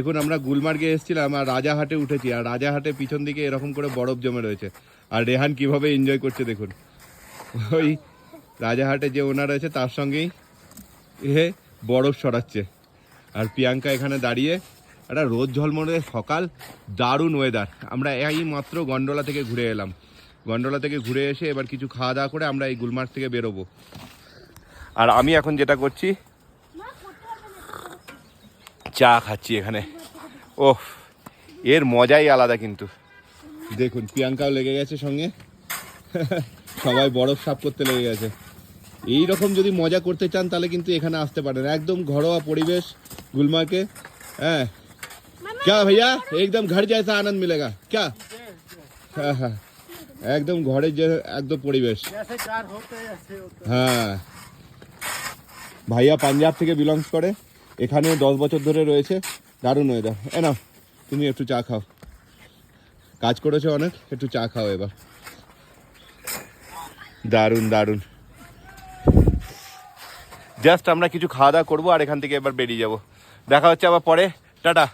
দেখুন আমরা গুলমার্গে এসেছিলাম আর রাজাহাটে উঠেছি, আর রাজাহাটে পিছন দিকে এরকম করে বরফ জমে রয়েছে। আর রেহান কিভাবে এনজয় করছে দেখুন, ওই রাজাহাটে যে ওনার আছে তার সঙ্গেই এ বরফ সরাচ্ছে। আর প্রিয়াঙ্কা এখানে দাঁড়িয়ে, একটা রোদ ঝলমলে সকাল, দারুণ ওয়েদার। আমরা এই মাত্র গন্ডোলা থেকে ঘুরে এলাম, গন্ডোলা থেকে ঘুরে এসে এবার কিছু খাওয়া দাওয়া করে আমরা এই গুলমার্গ থেকে বেরোবো। আর আমি এখন যেটা করছি, চা খাচ্ছি এখানে। ওহ, এর মজাই আলাদা কিন্তু। দেখুন প্রিয়াঙ্কাও লেগে গেছে সঙ্গে, সবাই বরফ সাফ করতে লেগে গেছে। এই রকম যদি মজা করতে চান তাহলে কিন্তু এখানে আসতে পারেন, একদম ঘরোয়া পরিবেশ গুলমার্গে। হ্যাঁ क्या भैया, एकदम घर जैसा आनंद मिलेगा क्या? हाँ हाँ, একদম ঘরের যে একদম পরিবেশ। হ্যাঁ, ভাইয়া পাঞ্জাব থেকে বিলংস করে, এখানে 10 বছর ধরে রয়েছে। দারুণ ওয়েদার। এ নাও তুমি একটু চা খাও, কাজ করেছো অনেক, একটু চা খাও এবার। দারুণ দারুণ। জাস্ট আমরা কিছু খাওয়া দাওয়া করবো আর এখান থেকে এবার বেরিয়ে যাব। দেখা হচ্ছে আবার পরে, টাটা।